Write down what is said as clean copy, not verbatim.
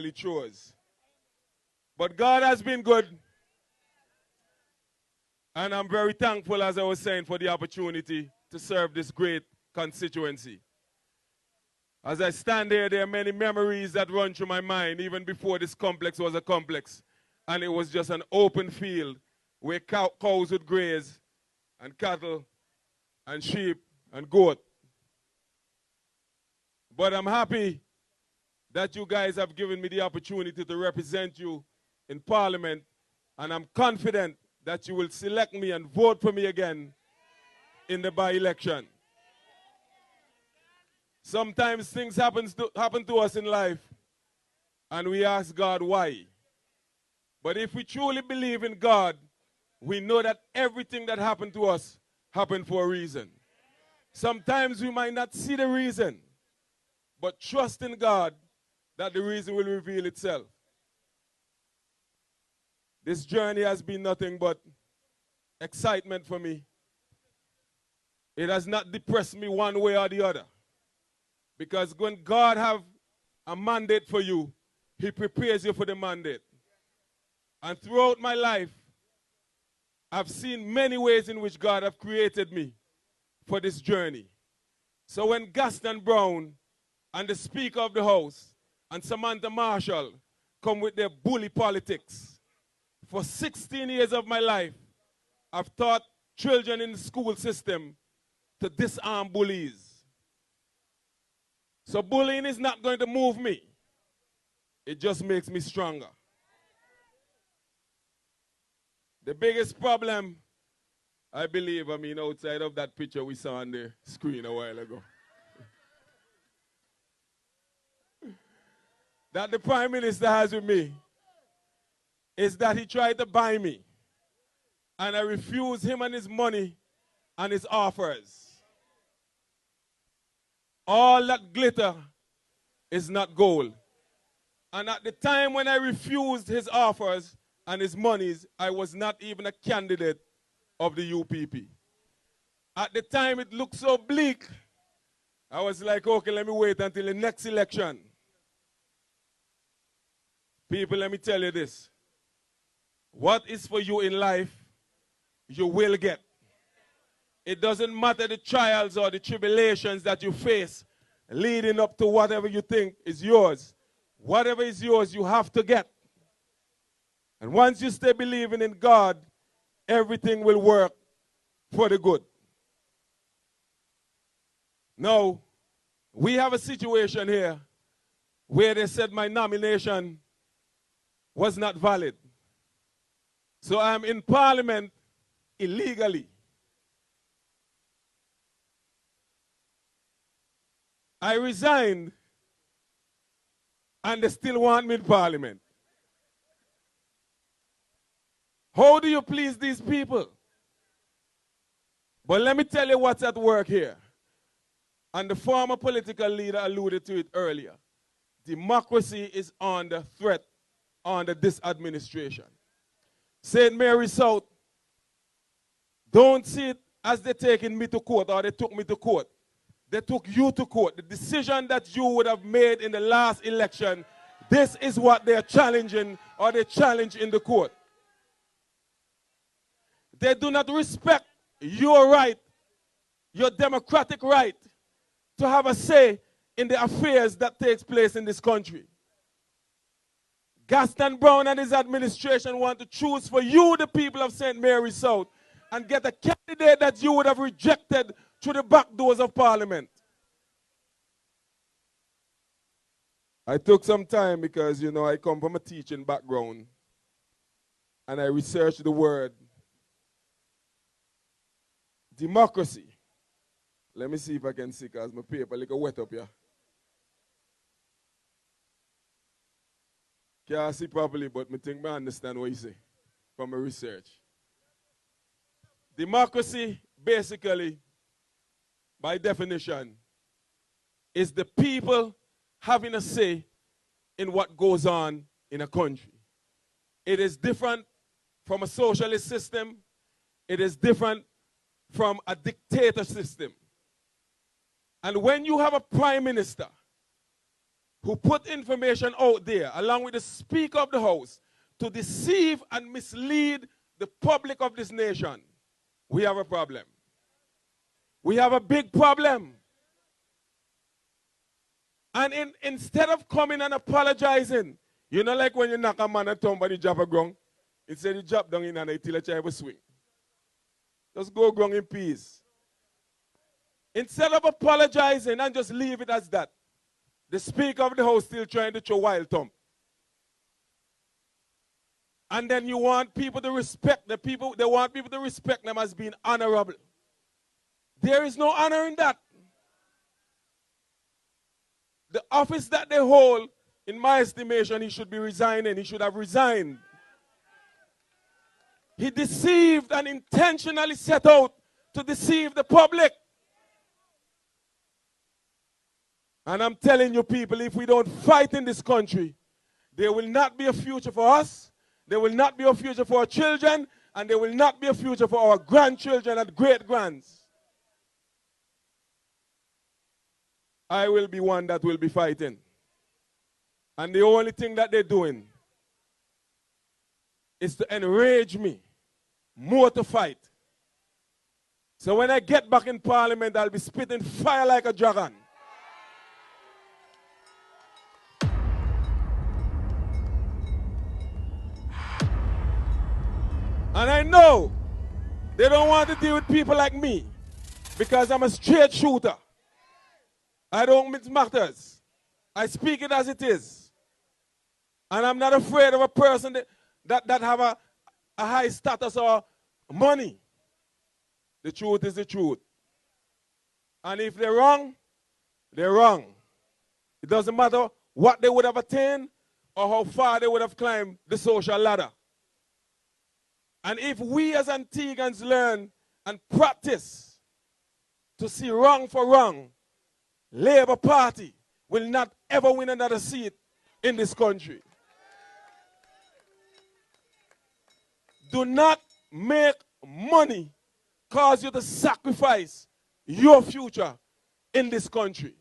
actually chose. But God has been good. And I'm very thankful, as I was saying, for the opportunity to serve this great constituency. As I stand here, there are many memories that run through my mind, even before this complex was a complex. And it was just an open field where cows would graze, and cattle, and sheep, and goat. But I'm happy that you guys have given me the opportunity to represent you in Parliament, and I'm confident that you will select me and vote for me again in the by-election. Sometimes things happen to us in life, and we ask God why. But if we truly believe in God, we know that everything that happened to us happened for a reason. Sometimes we might not see the reason, but trust in God that the reason will reveal itself. This journey has been nothing but excitement for me. It has not depressed me one way or the other. Because when God has a mandate for you, He prepares you for the mandate. And throughout my life, I've seen many ways in which God has created me for this journey. So when Gaston Brown and the Speaker of the House and Samantha Marshall come with their bully politics, for 16 years of my life, I've taught children in the school system to disarm bullies. So bullying is not going to move me. It just makes me stronger. The biggest problem, I believe, outside of that picture we saw on the screen a while ago, that the Prime Minister has with me, is that he tried to buy me, and I refused him and his money and his offers. All that glitter is not gold. And at the time when I refused his offers and his monies, I was not even a candidate of the UPP. At the time it looked so bleak, I was like, okay, let me wait until the next election. People, let me tell you this. What is for you in life, you will get. It doesn't matter the trials or the tribulations that you face leading up to whatever you think is yours. Whatever is yours, you have to get. And once you stay believing in God, everything will work for the good. Now, we have a situation here where they said my nomination was not valid. So I'm in Parliament illegally. I resigned, and they still want me in Parliament. How do you please these people? But let me tell you what's at work here. And the former political leader alluded to it earlier. Democracy is under threat under this administration. St. Mary South, don't see it as they're taking me to court or they took me to court. They took you to court. The decision that you would have made in the last election, this is what they're challenging or they challenge in the court. They do not respect your right, your democratic right, to have a say in the affairs that takes place in this country. Gaston Brown and his administration want to choose for you, the people of St. Mary South, and get a candidate that you would have rejected through the back doors of Parliament. I took some time because, I come from a teaching background, and I researched the word democracy. Let me see if I can see, because my paper a little wet up here. Can't see properly, but I think I understand what you say from my research. Democracy, basically, by definition, is the people having a say in what goes on in a country. It is different from a socialist system. It is different from a dictator system. And when you have a prime minister who put information out there, along with the Speaker of the House, to deceive and mislead the public of this nation, we have a problem. We have a big problem. And instead of coming and apologizing, you know, like when you knock a man and thumb and you drop a ground, instead you drop down in and you tell a child to swing. Just go ground in peace. Instead of apologizing and just leave it as that, the Speaker of the House still trying to throw wild thumb. And then you want people to respect the people, they want people to respect them as being honorable. There is no honor in that. The office that they hold, in my estimation, he should be resigning. He should have resigned. He deceived and intentionally set out to deceive the public. And I'm telling you people, if we don't fight in this country, there will not be a future for us, there will not be a future for our children, and there will not be a future for our grandchildren and great-grands. I will be one that will be fighting. And the only thing that they're doing is to enrage me more to fight. So when I get back in Parliament, I'll be spitting fire like a dragon. And I know they don't want to deal with people like me because I'm a straight shooter. I don't mix matters. I speak it as it is. And I'm not afraid of a person that have a high status or money. The truth is the truth. And if they're wrong, they're wrong. It doesn't matter what they would have attained or how far they would have climbed the social ladder. And if we as Antiguans learn and practice to see wrong for wrong, Labour Party will not ever win another seat in this country. Do not make money cause you to sacrifice your future in this country.